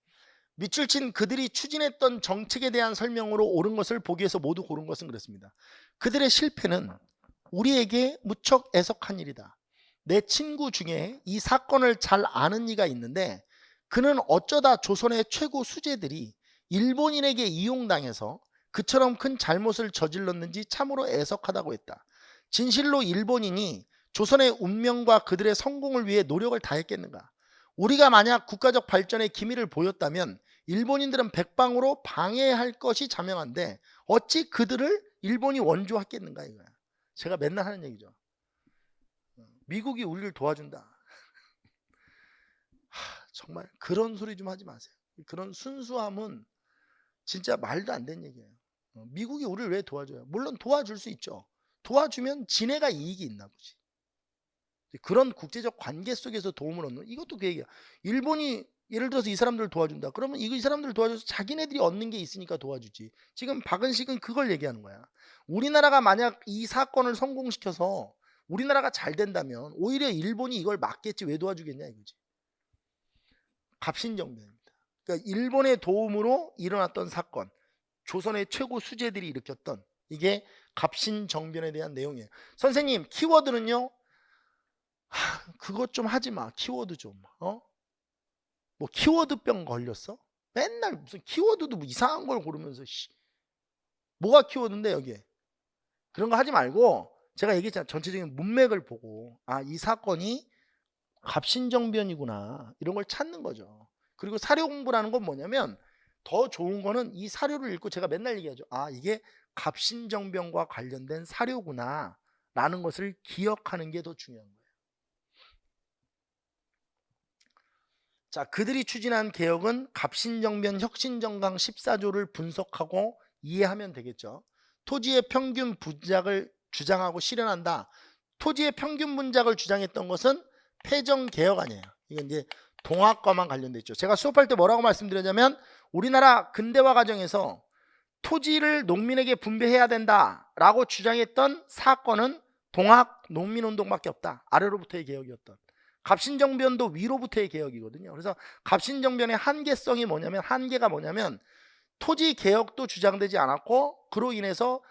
밑줄 친 그들이 추진했던 정책에 대한 설명으로 옳은 것을 보기 위해서 모두 고른 것은 그렇습니다. 그들의 실패는 우리에게 무척 애석한 일이다. 내 친구 중에 이 사건을 잘 아는 이가 있는데, 그는 어쩌다 조선의 최고 수재들이 일본인에게 이용당해서 그처럼 큰 잘못을 저질렀는지 참으로 애석하다고 했다. 진실로 일본인이 조선의 운명과 그들의 성공을 위해 노력을 다했겠는가? 우리가 만약 국가적 발전의 기미를 보였다면 일본인들은 백방으로 방해할 것이 자명한데 어찌 그들을 일본이 원조했겠는가, 이거야. 제가 맨날 하는 얘기죠. 미국이 우리를 도와준다. 정말 그런 소리 좀 하지 마세요. 그런 순수함은 진짜 말도 안 되는 얘기예요. 미국이 우리를 왜 도와줘요? 물론 도와줄 수 있죠. 도와주면 지네가 이익이 있나 보지. 그런 국제적 관계 속에서 도움을 얻는, 이것도 그 얘기야. 일본이 예를 들어서 이 사람들을 도와준다. 그러면 이 사람들을 도와줘서 자기네들이 얻는 게 있으니까 도와주지. 지금 박은식은 그걸 얘기하는 거야. 우리나라가 만약 이 사건을 성공시켜서 우리나라가 잘 된다면 오히려 일본이 이걸 막겠지 왜 도와주겠냐 이거지. 갑신정변입니다. 그러니까 일본의 도움으로 일어났던 사건, 조선의 최고 수재들이 일으켰던 이게 갑신정변에 대한 내용이에요. 선생님 키워드는요. 그것 좀 하지 마. 키워드 좀. 뭐 키워드병 걸렸어? 맨날 무슨 키워드도 뭐 이상한 걸 고르면서 뭐가 키워드인데 여기에. 그런 거 하지 말고 제가 얘기했잖아요. 전체적인 문맥을 보고 이 사건이 갑신정변이구나 이런 걸 찾는 거죠. 그리고 사료 공부라는 건 뭐냐면 더 좋은 거는 이 사료를 읽고 제가 맨날 얘기하죠. 이게 갑신정변과 관련된 사료구나 라는 것을 기억하는 게 더 중요한 거예요. 자, 그들이 추진한 개혁은 갑신정변 혁신정강 14조를 분석하고 이해하면 되겠죠. 토지의 평균 분작을 주장하고 실현한다. 토지의 평균 분작을 주장했던 것은 패정개혁 아니에요. 이건 이제 동학과만 관련돼 있죠. 제가 수업할 때 뭐라고 말씀드렸냐면 우리나라 근대화 과정에서 토지를 농민에게 분배해야 된다라고 주장했던 사건은 동학 농민운동밖에 없다. 아래로부터의 개혁이었던. 갑신정변도 위로부터의 개혁이거든요. 그래서 갑신정변의 한계성이 뭐냐면 한계가 뭐냐면 토지 개혁도 주장되지 않았고 그로 인해서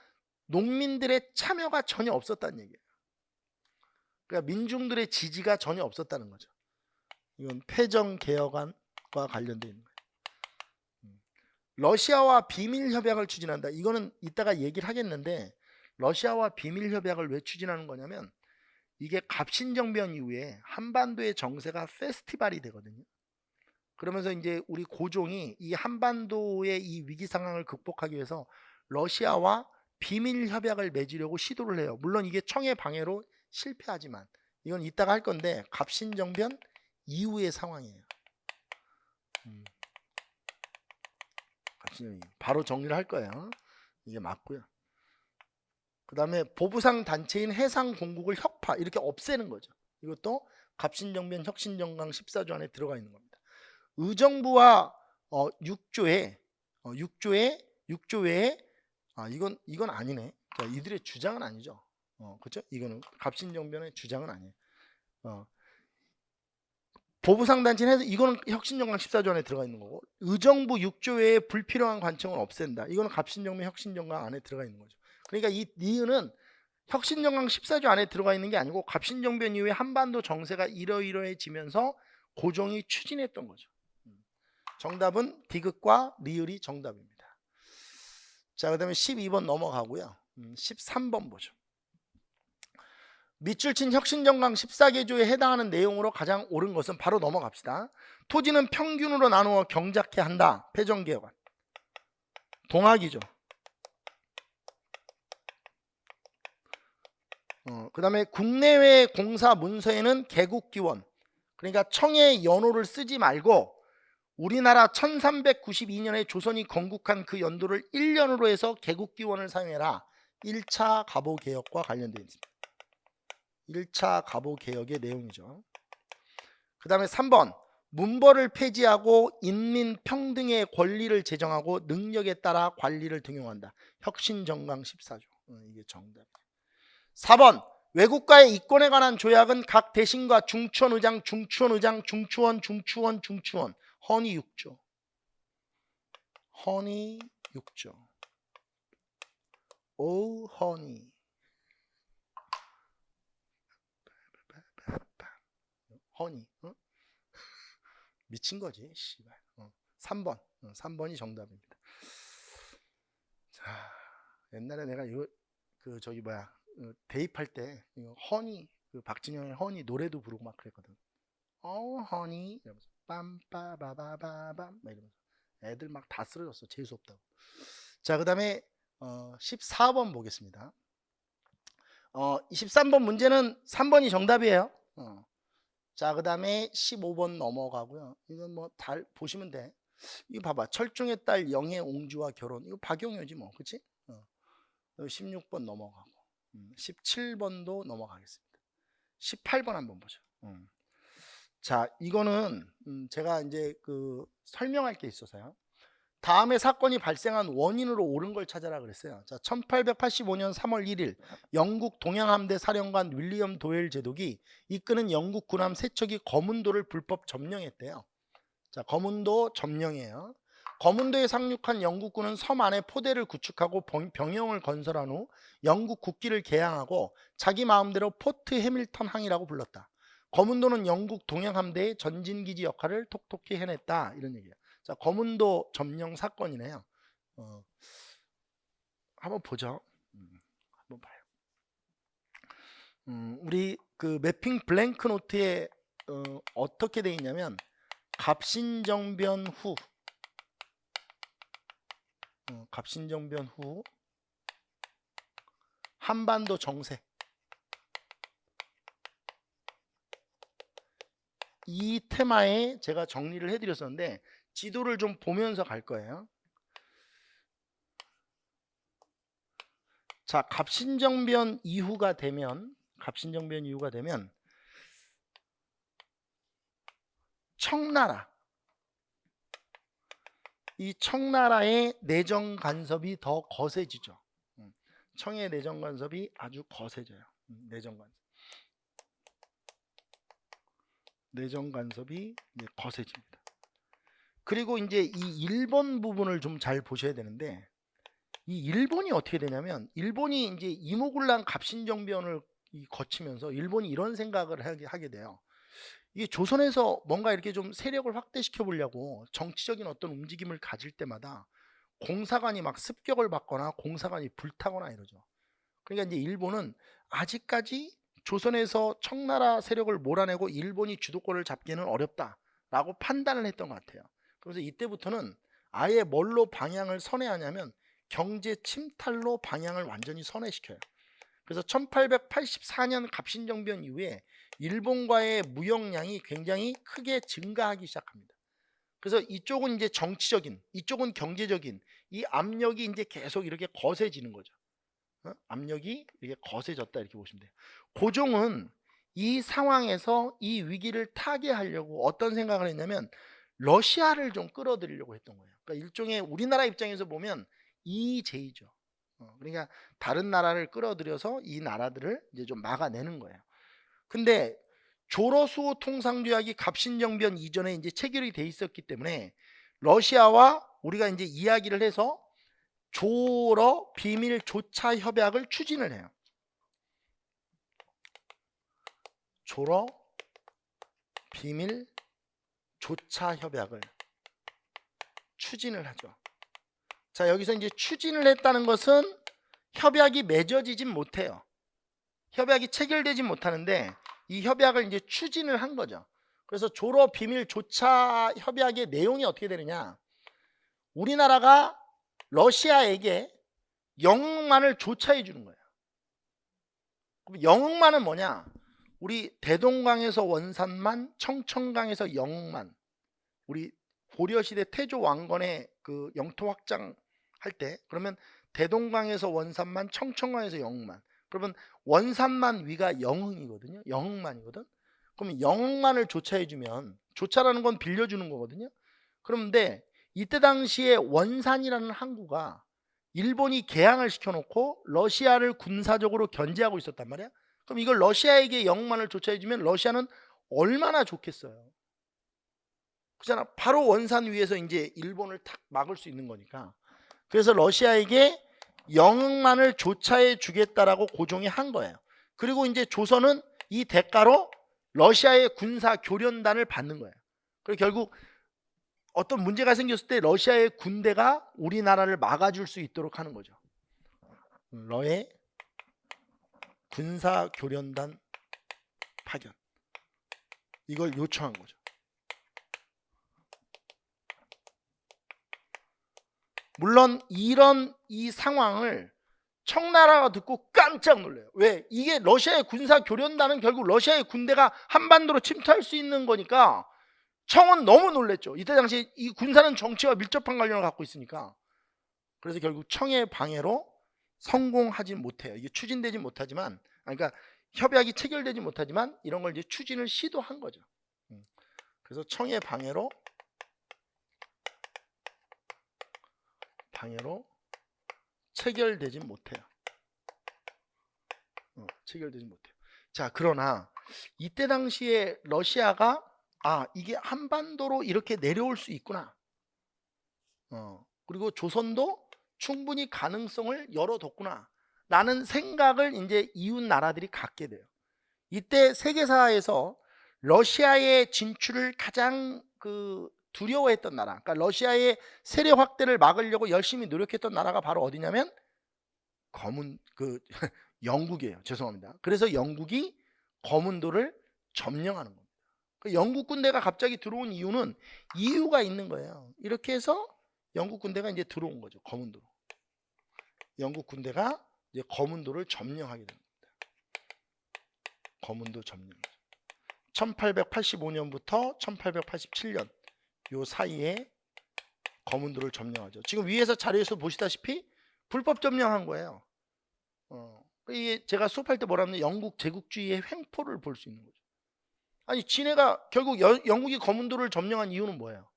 농민들의 참여가 전혀 없었다는 얘기예요. 그러니까 민중들의 지지가 전혀 없었다는 거죠. 이건 패정개혁안과 관련되어 있는 거예요. 러시아와 비밀협약을 추진한다. 이거는 이따가 얘기를 하겠는데 러시아와 비밀협약을 왜 추진하는 거냐면 이게 갑신정변 이후에 한반도의 정세가 페스티벌이 되거든요. 그러면서 이제 우리 고종이 이 한반도의 이 위기 상황을 극복하기 위해서 러시아와 비밀 협약을 맺으려고 시도를 해요. 물론 이게 청의 방해로 실패하지만 이건 이따가 할 건데 갑신정변 이후의 상황이에요. 바로 정리를 할 거예요. 이게 맞고요. 그 다음에 보부상 단체인 해상공국을 혁파 이렇게 없애는 거죠. 이것도 갑신정변 혁신정강 14조 안에 들어가 있는 겁니다. 의정부와 6조에 이건 아니네. 자, 이들의 주장은 아니죠. 그렇죠? 이거는 갑신정변의 주장은 아니에요. 보부상 단체는 이거는 혁신정강 14조 안에 들어가 있는 거고 의정부 6조에 불필요한 관청을 없앤다. 이거는 갑신정변 혁신정강 안에 들어가 있는 거죠. 그러니까 이 니은은 혁신정강 14조 안에 들어가 있는 게 아니고 갑신정변 이후에 한반도 정세가 이러이러해지면서 고종이 추진했던 거죠. 정답은 디귿과 리을이 정답입니다. 자, 그 다음에 12번 넘어가고요. 13번 보죠. 밑줄 친 혁신정강 14개조에 해당하는 내용으로 가장 옳은 것은 바로 넘어갑시다. 토지는 평균으로 나누어 경작해야 한다. 패정개혁안. 동학이죠. 그 다음에 국내외 공사 문서에는 개국기원, 그러니까 청의 연호를 쓰지 말고 우리나라 1392년에 조선이 건국한 그 연도를 1년으로 해서 개국기원을 사용해라. 1차 갑오개혁과 관련되어 있습니다. 1차 갑오개혁의 내용이죠. 그 다음에 3번 문벌을 폐지하고 인민평등의 권리를 제정하고 능력에 따라 관리를 등용한다. 혁신정강 14조. 이게 정답이에요. 4번 외국과의 이권에 관한 조약은 각 대신과 중추원의장, 중추원의장, 중추원 헌의 6조. 헌의 6조. 오 헌의. 헌의. 미친 거지. 씨발. 3번. 3번이 정답입니다. 자, 옛날에 내가 이거 대입할 때 이거 허니 박진영의 허니 노래도 부르고 막 그랬거든. 허니 이러면서 빰빠바바바밤 막 이러면서 애들 막 다 쓰러졌어. 재수 없다고. 자, 그다음에 14번 보겠습니다. 23번 문제는 3번이 정답이에요. 자, 그다음에 15번 넘어가고요. 이건 뭐 달 보시면 돼. 이거 봐봐. 철종의 딸 영의 옹주와 결혼. 이거 박용효지 뭐, 그렇지? 16번 넘어가고 17번도 넘어가겠습니다. 18번 한번 보죠. 자, 이거는 제가 이제 설명할 게 있어서요. 다음에 사건이 발생한 원인으로 옳은 걸 찾아라 그랬어요. 자, 1885년 3월 1일 영국 동양함대 사령관 윌리엄 도엘 제독이 이끄는 영국 군함 3척이 거문도를 불법 점령했대요. 자, 거문도 점령이에요. 거문도에 상륙한 영국군은 섬 안에 포대를 구축하고 병영을 건설한 후 영국 국기를 개양하고 자기 마음대로 포트 해밀턴 항이라고 불렀다. 거문도는 영국 동양함대의 전진기지 역할을 톡톡히 해냈다. 이런 얘기예요. 자, 거문도 점령 사건이네요. 한번 보죠. 한번 봐요. 우리 그 매핑 블랭크 노트에 어떻게 돼 있냐면 갑신정변 후 갑신정변 후 한반도 정세, 이 테마에 제가 정리를 해드렸었는데 지도를 좀 보면서 갈 거예요. 자, 갑신정변 이후가 되면 청나라, 이 청나라의 내정 간섭이 더 거세지죠. 청의 내정 간섭이 아주 거세져요. 내정 간섭이 거세집니다. 그리고 이제 이 일본 부분을 좀 잘 보셔야 되는데, 이 일본이 어떻게 되냐면, 일본이 이제 이모군란 갑신정변을 거치면서 일본이 이런 생각을 하게 돼요. 이게 조선에서 뭔가 이렇게 좀 세력을 확대시켜 보려고 정치적인 어떤 움직임을 가질 때마다 공사관이 막 습격을 받거나 공사관이 불타거나 이러죠. 그러니까 이제 일본은 아직까지 조선에서 청나라 세력을 몰아내고 일본이 주도권을 잡기는 어렵다라고 판단을 했던 것 같아요. 그래서 이때부터는 아예 뭘로 방향을 선회하냐면 경제 침탈로 방향을 완전히 선회시켜요. 그래서 1884년 갑신정변 이후에 일본과의 무역량이 굉장히 크게 증가하기 시작합니다. 그래서 이쪽은 이제 정치적인, 이쪽은 경제적인 이 압력이 이제 계속 이렇게 거세지는 거죠. 압력이 이렇게 거세졌다 이렇게 보시면 돼요. 고종은 이 상황에서 이 위기를 타개하려고 어떤 생각을 했냐면 러시아를 좀 끌어들이려고 했던 거예요. 그러니까 일종의 우리나라 입장에서 보면 이재이죠. 그러니까 다른 나라를 끌어들여서 이 나라들을 이제 좀 막아내는 거예요. 근데 조로수호 통상조약이 갑신정변 이전에 이제 체결이 돼 있었기 때문에 러시아와 우리가 이제 이야기를 해서 조러 비밀 조차 협약을 추진을 해요. 조러 비밀 조차 협약을 추진을 하죠. 자, 여기서 이제 추진을 했다는 것은 협약이 맺어지진 못해요. 협약이 체결되진 못하는데 이 협약을 이제 추진을 한 거죠. 그래서 조러 비밀 조차 협약의 내용이 어떻게 되느냐? 우리나라가 러시아에게 영흥만을 조차해 주는 거예요. 그럼 영흥만은 뭐냐? 우리 대동강에서 원산만, 청천강에서 영흥만, 우리 고려시대 태조 왕건의 그 영토 확장 할 때, 그러면 대동강에서 원산만, 청천강에서 영흥만, 그러면 원산만 위가 영흥이거든요. 영흥만이거든. 그러면 영흥만을 조차해주면, 조차라는 건 빌려주는 거거든요. 그런데 이때 당시에 원산이라는 항구가 일본이 개항을 시켜놓고 러시아를 군사적으로 견제하고 있었단 말이야. 그럼 이걸 러시아에게 영흥만을 조차해주면 러시아는 얼마나 좋겠어요. 그잖아. 바로 원산 위에서 이제 일본을 탁 막을 수 있는 거니까. 그래서 러시아에게 영흥만을 조차해 주겠다라고 고종이 한 거예요. 그리고 이제 조선은 이 대가로 러시아의 군사 교련단을 받는 거예요. 그리고 결국 어떤 문제가 생겼을 때 러시아의 군대가 우리나라를 막아줄 수 있도록 하는 거죠. 러의 군사 교련단 파견, 이걸 요청한 거죠. 물론 이런 이 상황을 청나라가 듣고 깜짝 놀래요. 왜? 이게 러시아의 군사 교련단은 결국 러시아의 군대가 한반도로 침투할 수 있는 거니까 청은 너무 놀랬죠. 이때 당시 이 군사는 정치와 밀접한 관련을 갖고 있으니까. 그래서 결국 청의 방해로 성공하지 못해요. 이게 추진되지 못하지만, 그러니까 협약이 체결되지 못하지만 이런 걸 이제 추진을 시도한 거죠. 그래서 청의 방해로 방해로 체결되진 못해요. 체결되지 못해요. 자, 그러나 이때 당시에 러시아가 이게 한반도로 이렇게 내려올 수 있구나. 그리고 조선도 충분히 가능성을 열어뒀구나 라는 생각을 이제 이웃 나라들이 갖게 돼요. 이때 세계사에서 러시아의 진출을 가장 두려워했던 나라, 그러니까 러시아의 세계 확대를 막으려고 열심히 노력했던 나라가 바로 어디냐면 영국이에요. 죄송합니다. 그래서 영국이 거문도를 점령하는 겁니다. 영국 군대가 갑자기 들어온 이유는 이유가 있는 거예요. 이렇게 해서 영국 군대가 이제 들어온 거죠. 거문도로. 영국 군대가 이제 거문도를 점령하게 됩니다. 거문도 점령. 1885년부터 1887년 요 사이에 거문도를 점령하죠. 지금 위에서 자료에서 보시다시피 불법 점령한 거예요. 이게 제가 수업할 때 뭐라 하면 영국 제국주의의 횡포를 볼 수 있는 거죠. 아니, 지네가 결국 영국이 거문도를 점령한 이유는 뭐예요?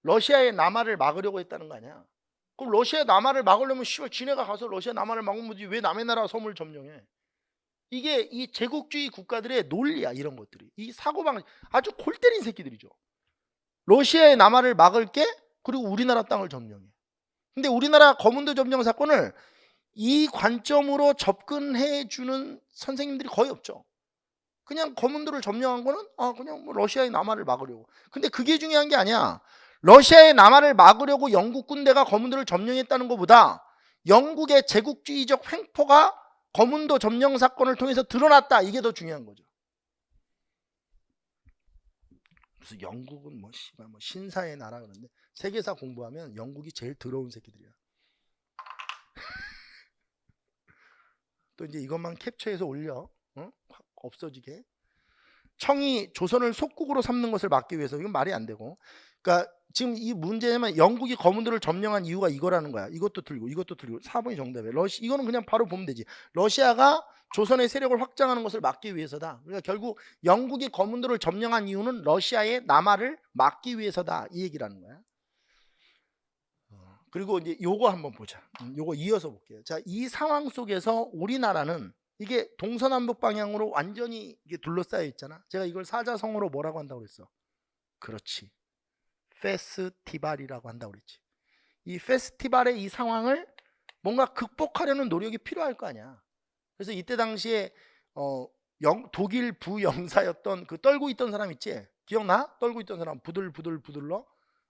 러시아의 남하를 막으려고 했다는 거 아니야? 그럼 러시아의 남하를 막으려면 지네가 가서 러시아 남하를 막으면 뭐지? 왜 남의 나라 섬을 점령해? 이게 이 제국주의 국가들의 논리야. 이런 것들이 이 사고방식 아주 골 때린 새끼들이죠. 러시아의 남하를 막을게, 그리고 우리나라 땅을 점령해. 근데 우리나라 거문도 점령 사건을 이 관점으로 접근해 주는 선생님들이 거의 없죠. 그냥 거문도를 점령한 거는 그냥 뭐 러시아의 남하를 막으려고. 근데 그게 중요한 게 아니야. 러시아의 남하를 막으려고 영국 군대가 거문도를 점령했다는 것보다 영국의 제국주의적 횡포가 거문도 점령 사건을 통해서 드러났다. 이게 더 중요한 거죠. 그래서 영국은 뭐 신사의 나라 그러는데 세계사 공부하면 영국이 제일 더러운 새끼들이야. 또 이제 이것만 캡처해서 올려. 확 없어지게. 청이 조선을 속국으로 삼는 것을 막기 위해서. 이건 말이 안 되고. 그러니까 지금 이 문제는 영국이 거문도를 점령한 이유가 이거라는 거야. 이것도 들고 이것도 들고 4번이 정답이에요. 이거는 그냥 바로 보면 되지. 러시아가 조선의 세력을 확장하는 것을 막기 위해서다. 그러니까 결국 영국이 거문도를 점령한 이유는 러시아의 남하를 막기 위해서다. 이 얘기라는 거야. 그리고 이제 요거 한번 보자. 요거 이어서 볼게요. 자, 이 상황 속에서 우리나라는 이게 동서남북 방향으로 완전히 이게 둘러싸여 있잖아. 제가 이걸 사자성어로 뭐라고 한다고 그랬어? 그렇지. 페스티벌이라고 한다고 그랬지. 이 페스티벌의 이 상황을 뭔가 극복하려는 노력이 필요할 거 아니야. 그래서 이때 당시에 독일 부영사였던 그 떨고 있던 사람 있지? 기억나? 떨고 있던 사람 부들러.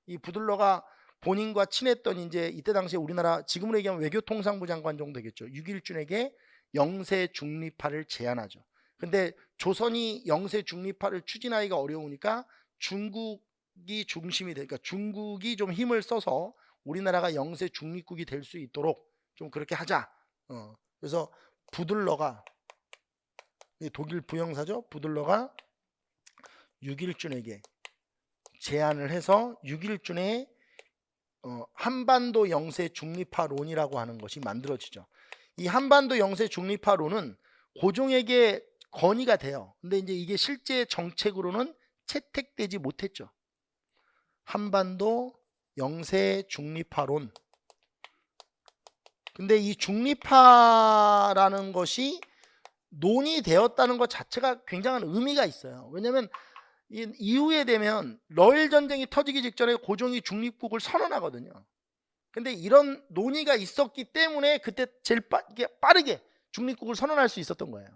이 부들러가 본인과 친했던 이제 이때 당시에 우리나라 지금으로 얘기하면 외교통상부 장관 정도 되겠죠. 육일준에게 영세 중립화를 제안하죠. 근데 조선이 영세 중립화를 추진하기가 어려우니까 중국이 중심이 되니까 중국이 좀 힘을 써서 우리나라가 영세 중립국이 될 수 있도록 좀 그렇게 하자. 그래서 부들러가 독일 부영사죠. 부들러가 육일준에게 제안을 해서 육일준의 한반도 영세 중립화론이라고 하는 것이 만들어지죠. 이 한반도 영세 중립화론은 고종에게 건의가 돼요. 근데 이제 이게 실제 정책으로는 채택되지 못했죠. 한반도 영세 중립화론. 근데 이 중립화라는 것이 논의되었다는 것 자체가 굉장한 의미가 있어요. 왜냐하면 이후에 되면 러일 전쟁이 터지기 직전에 고종이 중립국을 선언하거든요. 근데 이런 논의가 있었기 때문에 그때 제일 빠르게 중립국을 선언할 수 있었던 거예요.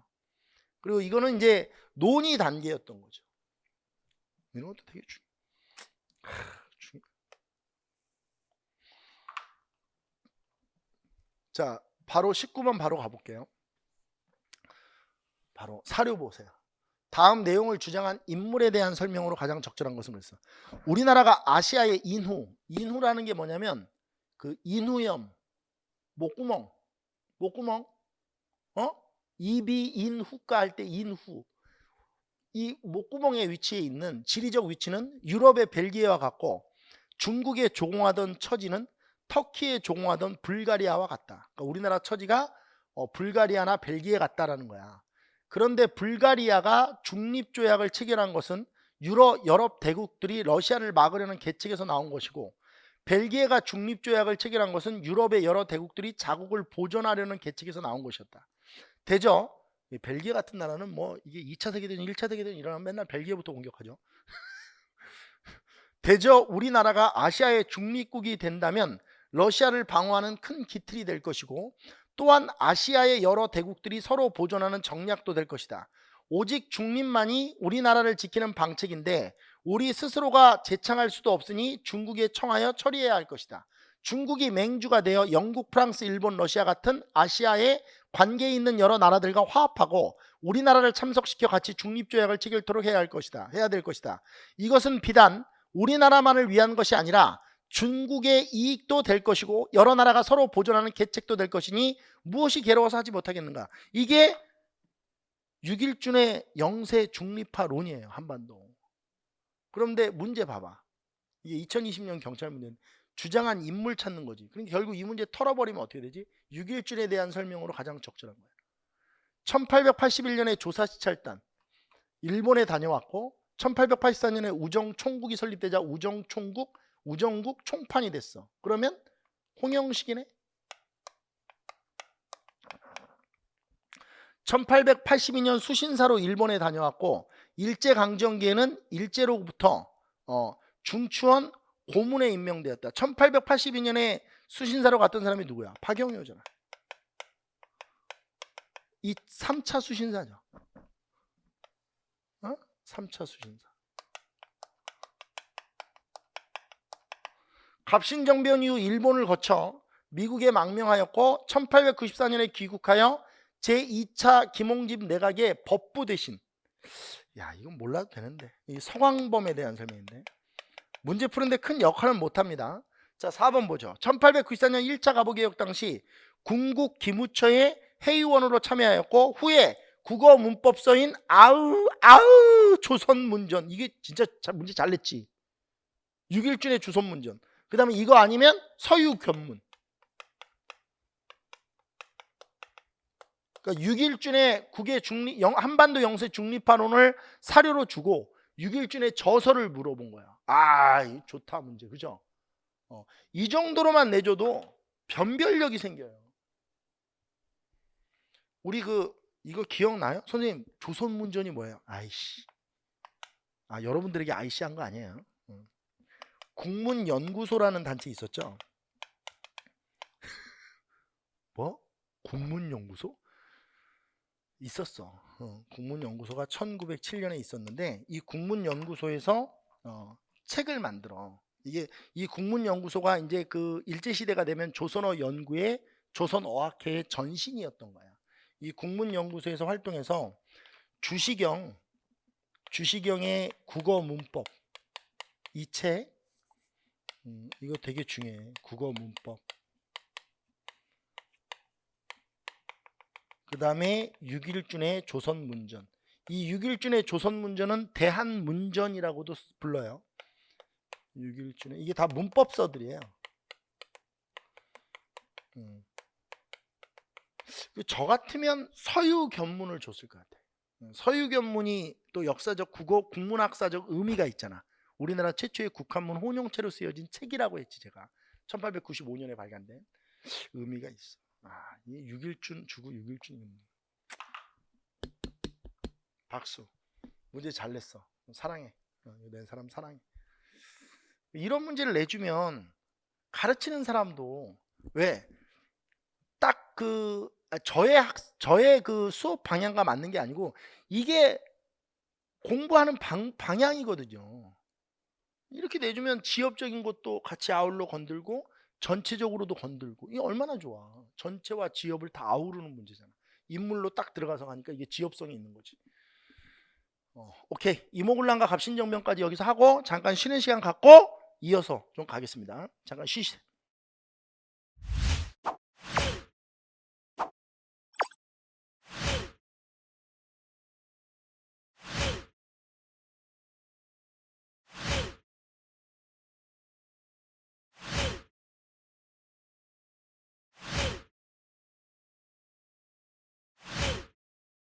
그리고 이거는 이제 논의 단계였던 거죠. 이런 것도 되게 중요해요. 자, 바로 19번 바로 가볼게요. 바로 사료 보세요. 다음 내용을 주장한 인물에 대한 설명으로 가장 적절한 것은 그랬어. 우리나라가 아시아의 인후라는 게 뭐냐면 그 인후염, 목구멍, 입이 인후가 할 때 인후. 이 목구멍의 위치에 있는 지리적 위치는 유럽의 벨기에와 같고 중국에 조공하던 처지는 터키에 조공하던 불가리아와 같다. 그러니까 우리나라 처지가 불가리아나 벨기에 같다라는 거야. 그런데 불가리아가 중립조약을 체결한 것은 유럽 대국들이 러시아를 막으려는 계책에서 나온 것이고 벨기에가 중립조약을 체결한 것은 유럽의 여러 대국들이 자국을 보존하려는 계책에서 나온 것이었다. 대저 벨기에 같은 나라는 뭐 이게 2차 세계대전 1차 세계대전 일어나면 맨날 벨기에부터 공격하죠. 대저 우리나라가 아시아의 중립국이 된다면 러시아를 방어하는 큰 기틀이 될 것이고, 또한 아시아의 여러 대국들이 서로 보존하는 정략도 될 것이다. 오직 중립만이 우리나라를 지키는 방책인데 우리 스스로가 제창할 수도 없으니 중국에 청하여 처리해야 할 것이다. 중국이 맹주가 되어 영국, 프랑스, 일본, 러시아 같은 아시아에 관계에 있는 여러 나라들과 화합하고 우리나라를 참석시켜 같이 중립조약을 체결토록 해야 될 것이다. 이것은 비단 우리나라만을 위한 것이 아니라 중국의 이익도 될 것이고 여러 나라가 서로 보존하는 계책도 될 것이니 무엇이 괴로워서 하지 못하겠는가. 이게 6.1준의 영세 중립화론이에요. 한반도. 그런데 문제 봐봐. 이게 2020년 경찰 문제는 주장한 인물 찾는 거지. 그러니까 결국 이 문제 털어버리면 어떻게 되지? 6.1준에 대한 설명으로 가장 적절한 거예요. 1881년에 조사시찰단 일본에 다녀왔고 1884년에 우정총국이 설립되자 우정국 총판이 됐어. 그러면 홍영식이네. 1882년 수신사로 일본에 다녀왔고 일제강점기에는 일제로부터 중추원 고문에 임명되었다. 1882년에 수신사로 갔던 사람이 누구야? 박영효잖아. 이 3차 수신사죠. 3차 수신사. 갑신정변 이후 일본을 거쳐 미국에 망명하였고 1894년에 귀국하여 제2차 김홍집 내각의 법부 대신, 야 이건 몰라도 되는데, 이 서광범에 대한 설명인데 문제 푸는데 큰 역할은 못합니다. 자 4번 보죠. 1894년 1차 가보개혁 당시 궁국 기무처의 회의원으로 참여하였고 후에 국어 문법서인 아우 조선문전, 이게 진짜 문제 잘 냈지. 6.1준의 조선문전. 그 다음에 이거 아니면 서유견문. 그러니까 6.1준의 국의 한반도 영세 중립화론을 사료로 주고 6.1준의 저서를 물어본 거야. 아 좋다 문제, 그죠? 이 정도로만 내줘도 변별력이 생겨요. 우리 이거 기억나요? 선생님 조선문전이 뭐예요? 아이씨. 여러분들에게 아이씨 한 거 아니에요. 국문연구소라는 단체 있었죠? 뭐? 국문연구소? 있었어. 국문연구소가 1907년에 있었는데 이 국문연구소에서 책을 만들어. 이 국문연구소가 이제 그 일제시대가 되면 조선어 연구의 조선어학회의 전신이었던 거야. 이 국문연구소에서 활동해서 주시경의 국어문법, 이 책, 이거 되게 중요해. 국어문법. 그 다음에 6.1준의 조선문전. 이 6.1준의 조선문전은 대한문전이라고도 불러요. 6.1준의 이게 다 문법서들이에요. 저 같으면 서유견문을 줬을 것 같아. 서유견문이 또 역사적 국문학사적 의미가 있잖아. 우리나라 최초의 국한문 혼용체로 쓰여진 책이라고 했지 제가. 1895년에 발간된 의미가 있어. 이 6.1준 주고 6.1준. 박수. 문제 잘 냈어. 사랑해. 낸 사람 사랑해. 이런 문제를 내주면 가르치는 사람도 왜 딱 저의 그 수업 방향과 맞는 게 아니고 이게 공부하는 방향이거든요. 이렇게 내주면 지엽적인 것도 같이 아울러 건들고 전체적으로도 건들고, 이게 얼마나 좋아. 전체와 지엽을 다 아우르는 문제잖아. 인물로 딱 들어가서 가니까 이게 지엽성이 있는 거지. 오케이. 이모군란과 갑신정변까지 여기서 하고 잠깐 쉬는 시간 갖고 이어서 좀 가겠습니다. 잠깐 쉬시죠.